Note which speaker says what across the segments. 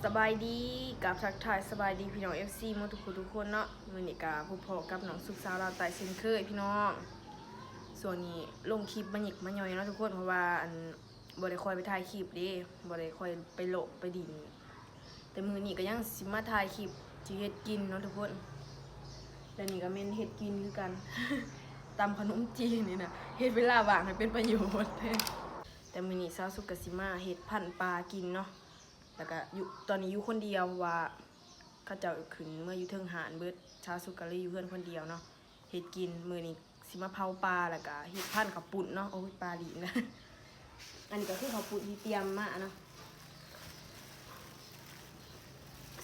Speaker 1: สบายดีกับทักทายสบายดีพี่น้อง FC หมดทุกคนเนาะมื้อนี้ก็พบพอกับน้องสุขสาวเราวไต่เช่นเคยพี่น้องส่วนนี้ลงคลิปมาหยิกมาย่อยเนาะทุกคนเพราะว่าบ่ได้ค่อยไปถ่ายคลิปเด้บ่ได้ค่อยไปโลกไปดินแต่มื้อนี้ก็ยังสิมาถ่ายคลิปสิเฮ็ดกินเนาะทุกคนแล้วนี่ก็แม่นเฮ็ดกินคือกัน ตำขนมจีนนี่นะเฮ็ดเวลาว่างให้เป็นประโยชน์แต่มื้อนี้สาวสุขก็สิมาเฮ็ดพันปลากินเนาะแล้วก็อยู่ตอนนี้อยู่คนเดียวว่าเขาเจ้าขึ้นเมื่ออยู่เทิงหานเบิดชาวสุกะลีอยู่เพื่อนคนเดียวเนาะเฮ็ดกินมื้อนี้สิมาเผาปลาแล้วก็เฮ็ดพันข้าวปุ้นเนาะโอ้ยปลาดีนะ อันนี้ก็คือข้าวปุ้นที่เตรียมมาเนาะ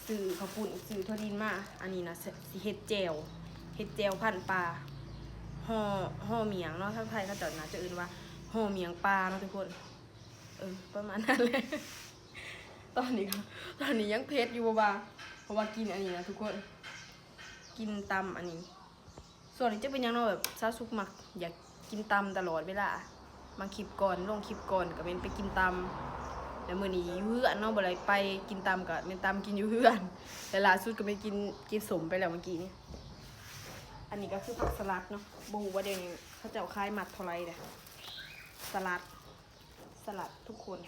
Speaker 1: ซื้อข้าวปุ้นซื้อทั่วดินมาอันนี้นะสิเฮ็ดแจ่วพันปลาห่อเมียงเนาะทางไทยเขาเจ้าน่าจะเอิ้นว่าห่อเมียงปลาเนาะทุกคนประมาณนั้นเลยตอนนี้ยังเพชรอยู่บ้างเพราะว่ากินอันนี้นะทุกคนกินตำอันนี้ส่วนนี้จะเป็นยังไงแบบซาซุกมักอยากกินตำตลอดเวลาบางคลิปก่อนลงคลิปก่อนก็เป็นไปกินตำแล้วมื้อนี้อยู่เฮือนเนาะบ่ได้ไปกินตำก็เป็นตำกินอยู่เฮือนแต่ล่าสุดก็ไปกินสมไปแล้วเมื่อกี้นี้อันนี้ก็คือผักสลัดเนาะบ่ฮู้ว่าเดี๋ยวนี้เขาจะเอาขายมัดเท่าไหร่เด้อสลัดทุกคน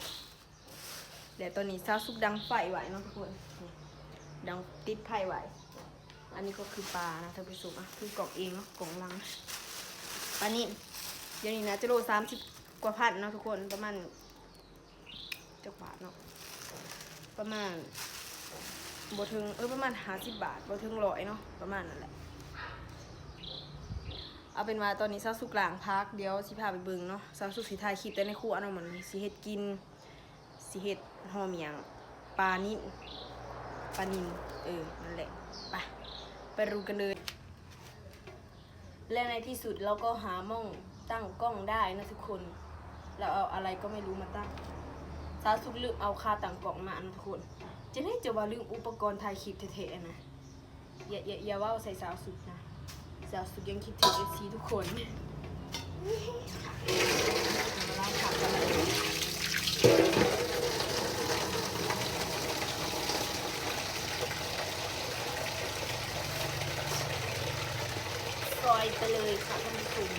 Speaker 1: เดี๋ยวตัวนี้ซาซุปดังไฟไหวเนาะทุกคนดังติดไฟไหวอันนี้ก็คือปลานะท่านผู้ชมคือกล่องเองเนาะกล่องลังปลานิ่มเดี๋ยวนี้นะจะโล30 กว่าพันเนาะทุกคนประมาณจักบาทเนาะประมาณบ่ถึงประมาณ50 บาทบ่ถึง100เนาะประมาณนั่นแหละเอาเป็นว่าตอนนี้ซาซุกล้างพักเดี๋ยวสิพาไปเบิ่งเนาะซาซุกสิถ่ายคลิปแต่ในครัวเนาะมันสิเฮ็ดกินสิเฮ็ดห่อเมียงปลานิ่มนั่นแหละไปรู้กันเลยและในที่สุดเราก็หาม่องตั้งกล้องได้นะทุกคนเราเอาอะไรก็ไม่รู้มาตั้งซาซุกลืมเอาคาตั้งกล้องมานะทุกคนจะว่าลืมอุปกรณ์ถ่ายคลิปเท่ๆนะอย่าว่าใส่สาวสุดนะสาวสุดยังคิดถึงFCทุกคนมาล้างผักกันเลยซอยไปเลยค่ะท่านผู้ชม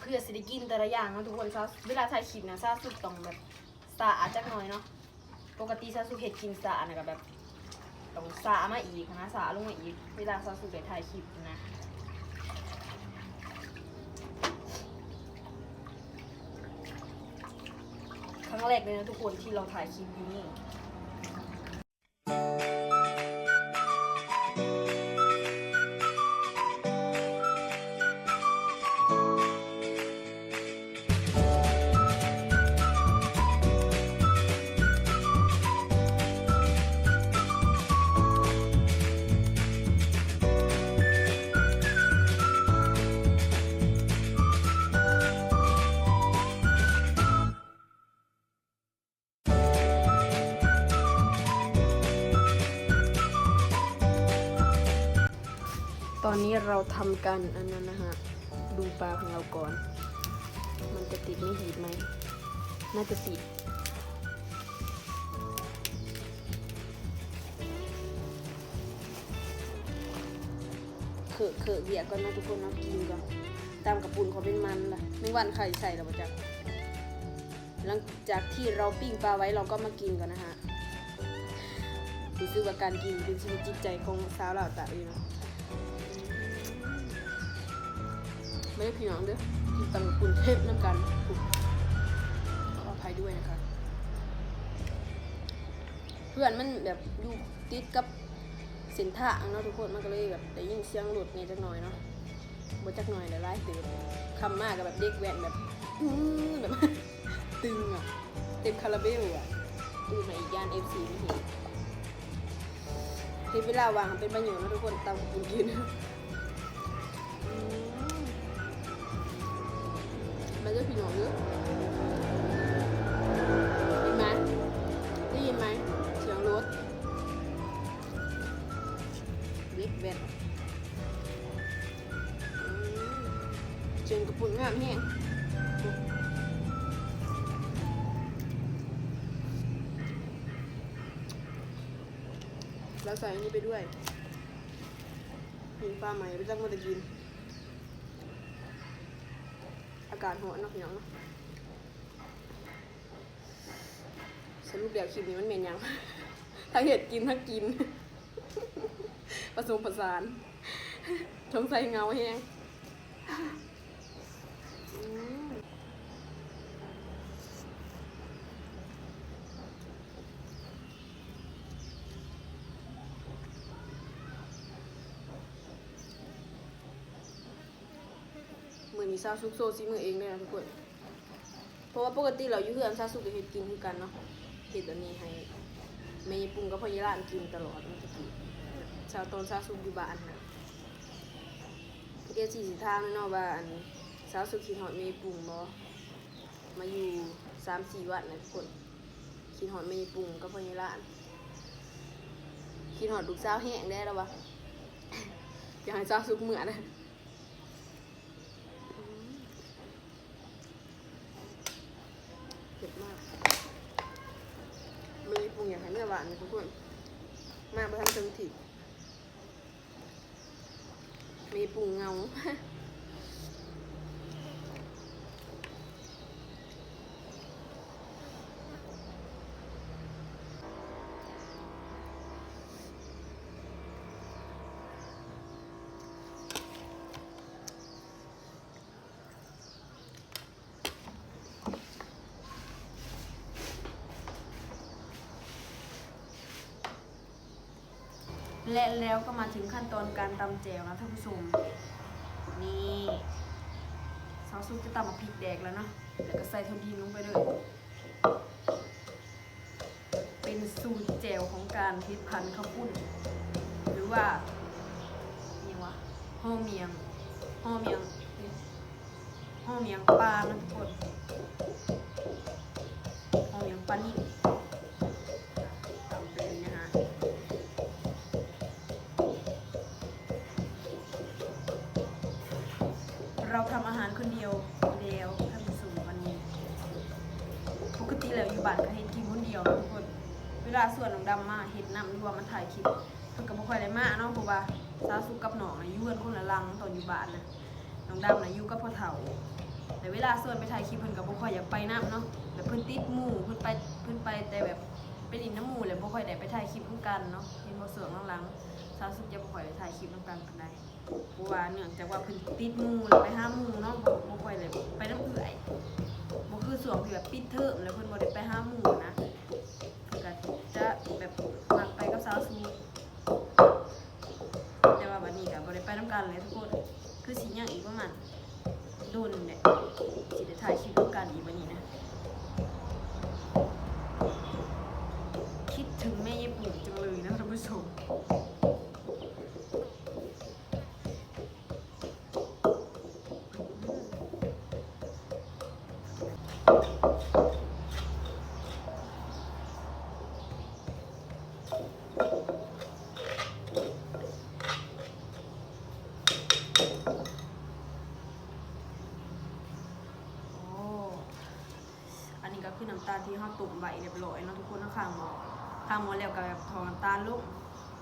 Speaker 1: เพื่อสิได้กินแต่ละอย่างนะทุกคนซะเวลาถ่ายคลิปนะซาสุดต้องแบบสะอาดจักหน่อยเนาะปกติซาสุเห็ดกินสะอาดนะก็แบบต้องสะมาอีกนะสะลงมาอีกเวลาซาสุไปถ่ายคลิปนะครั้งแรกเลยนะทุกคนที่เราถ่ายคลิปอยู่นี่ตอนนี้เราทำกันอันนั้นนะฮะดูปลาของเราก่อนมันจะติดไม่หีบไหมน่าจะติดเขอะเบียก่อนนะทุกคนเรากินก่อนตามกระปุนเขาเป็นมันละไม่วันไข่ใส่เราจะหลังจากที่เราปิ้งปลาไว้เราก็มากินก่อนนะฮะรู้สึกว่าการกินเป็นชีวิตจิตใจของสาวเหล่าตาอยู่เนาะไม่ได้พี่น้องเด้อกินตำกุนเทพน้ำกันขออภัยด้วยนะคะเพื่อนมันแบบอยู่ติดกับเส้นทางเนาะทุกคนมันก็เลยแบบได้ยินเสียงหลุดนี่จักหน่อยเนาะบ่จักหน่อยแต่ไล่ตื่นคำมากกับแบบเด็กแว้นแบบแบบตึงอ่ะเต็มคาราเบลอ่ะตื่นมาอีกย่าน FC ไม่เห็นที่เวลาวางเป็นประโยชน์นะทุกคนตำกินมันจะพี่น้องเยอะได้ยินไหมเสียงรถ นเจนกระปุนงามแห้งแล้วใส่อันนี้ไปด้วยกินปลาใหม่ไปจักมาตะกินอากาศร้อนเนาะพี่น้องเนาะสรุปเดี๋ยวคลิปนี้มันเหม็นยังทั้งเห็ดกินทั้งกินผสมผสานสงสัยเงาแห้งมือนี้ซาซุกโซซิมือเองเลยนะทุกคนเพราะว่าปกติเราอยู่เพื่อนซาซุกกับเห็ดกินคือกันเนาะเห็ดอันนี้ให้แม่ปรุงกับพ่อยายร้านกินตลอดเมื่อกี้ชาวตนซาซุกอยู่บ้านนะเดี๋ยวสิถามเนาะว่าอันซาซุกคิดฮอดแม่ปรุงบ่มาอยู่ 3-4 วันนะทุกคนคิดฮอดแม่ปรุงกับพ่อยายร้านคิดฮอดลูกสาวแห้งได้แล้ววะอยากให้ซาซุกเหมือนนะเผ็ดมากแม่ปรุงอยากให้เนื้อหวานนะทุกคนมาบ่ทันถึงที่มีปรุงเงาและแล้วก็มาถึงขั้นตอนการตำแจ่วนะท่านผู้ชมนี่ซอสซุปจะตำกับพริกแดงแล้วเนาะแล้วก็ใส่ถั่วดินลงไปด้วยเป็นสูตรแจ่วของการเฮ็ดพันธุ์ข้าวปุ้นหรือว่านี่วะห่อเมียงปลานะทุกคนห่อเมียงปลานิ่มตำเป็นนะฮะเราทำอาหารคนเดียวแล้วท่านผู้ชมวันนี้ปกติแล้วอยู่บ้านก็เฮ็ดกินคนเดียวทุกคนเวลาส่วนน้องดำมาเฮ็ดน้ำหรือว่ามันถ่ายคลิปเพิ่นก็บ่ค่อยได้มาเนาะเพราะว่าสาวสุกกับน้องอยู่กันคนละหลังตอนอยู่บ้านนะน้องดำน่ะอยู่กับพ่อเฒ่าแต่เวลาส่วนไปถ่ายคลิปเพิ่นก็บ่ค่อยอยากไปน้ำเนาะแบบเพิ่นติดหมู่เพิ่นไปแต่แบบไปดินน้ำหมู่เลยบ่ค่อยได้ไปถ่ายคลิปนํกันเนาะเห็นบ่ส่วนหลังๆสาวสุกจะบ่ค่อยได้ถ่ายคลิปนํกันปานใดเพราะว่าเนื่องจากว่าเพิ่นติดหมู่แล้วไปหาหมู่เนาะบ่ค่อยได้ไปน้ำเอื่อยบ่คือส่วนที่แบบปิดเทอมแล้วเพิ่นบ่ได้ไปหาหมู่นะก็จะแบบมักไปกับสาวสุกแต่ว่าบัดนี้ก็บ่ได้ไปนํกันเลยทุกคนคือสิยังอีกประมาณโดนเนี่ยสิได้ถ่ายคลิปนํกันอีกบัดนี้นะคิดถึงแม่ยายปุ๋มจังเลยนะท่านผู้ชมอันนี้ก็คือน้ำตาลที่เราตุ่มไว้เรียบร้อยเนาะทุกคนข้างหม้อแล้วก็แบบถอดน้ำตาลลง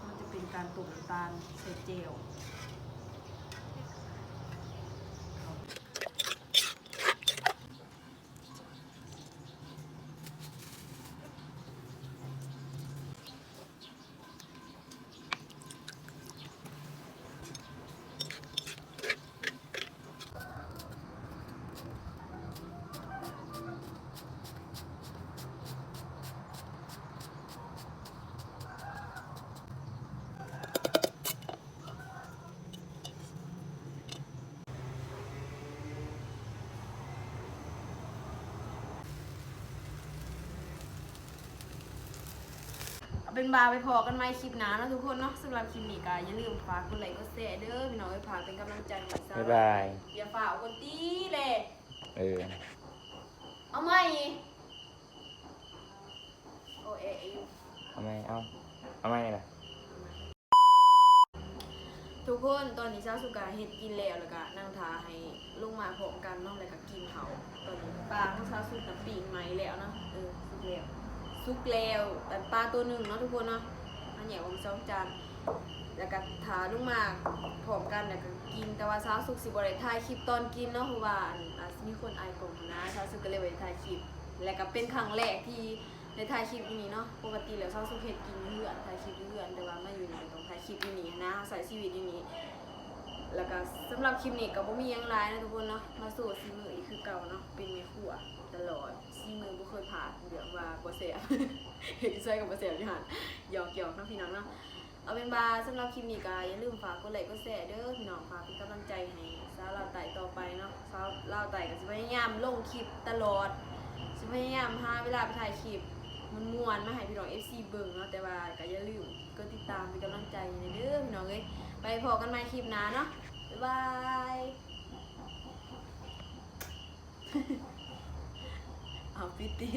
Speaker 1: มันจะเป็นการตุ่มน้ำตาลใส่เจลเป็นบาไปพอกันไหมคลิปหน้าเนาะทุกคนเนาะสำหรับคลิปนี้ก็อย่าลืมฝากกดไลค์กดแชร์เด้อพี่น้องไปฝากเป็นกำลังใจให้ซะบ๊ายบายอย่าฝากคนตีเลยเอาไหมโอเอเอาไหมล่ะ ทุกคนตอนนี้ซาสุกะเฮ็ดกินแล้วก็นั่งทาให้ลงมาพร้อมกันเนาะแล้วก็กินเขาตอนนี้ปลาของซาสุกะปิ้งไหมแล้วเนาะสุกแล้วแต่ปลาตัวหนึ่งเนาะทุกคนเนาะอันใหญ่อมสองจานแล้วก็ทาลงมาพร้อมกันแล้วก็กินแต่ว่าซาสุกสิบ่ได้ถ่ายคลิปตอนกินเนาะเพราะว่าอาจมีคนอายกล่องนะซาสุก็เลยบ่ได้ถ่ายคลิปแล้วก็เป็นครั้งแรกที่ได้ถ่ายคลิปอยู่นี่เนาะปกติแล้วซาสุเฮ็ดกินอยู่เรือนถ่ายคลิปอยู่เรือนแต่ว่ามาอยู่นี่ต้องถ่ายคลิปอยู่นี่นะใส่ชีวิตอยู่นี่ แล้วก็สำหรับคลิปนี้ก็บ่มีหยังหลายนะทุกคนเนาะมาสู่ซีมืออีกคือเก่าเนาะเป็นแม่ครัวตลอดซีมือบ่เคยผ่านเรื่องว่าบ่แซ่บ เฮ็ดใส่กับบ่แซ่บอยู่หั่นหยอกๆเนาะพี่น้องเนาะเอาเป็นว่าสำหรับคลิปนี้ก็อย่าลืมฝากกดไลค์กดแชร์เด้อพี่น้องฝากเป็นกำลังใจให้สาวลาวไต่ต่อไปเนาะสาวลาวไต่ก็สิพยายามลงคลิปตลอดสิพยายามหาเวลาไปถ่ายคลิปม่วนๆมาให้พี่น้อง FC เบิ่งเนาะแต่ว่าก็อย่าลืมกดติดตามเป็นกำลังใจให้เด้อพี่น้องเอ้ยไปพอกันใหม่คลิปหน้าเนาะบ๊ายบาย เอาปิดดี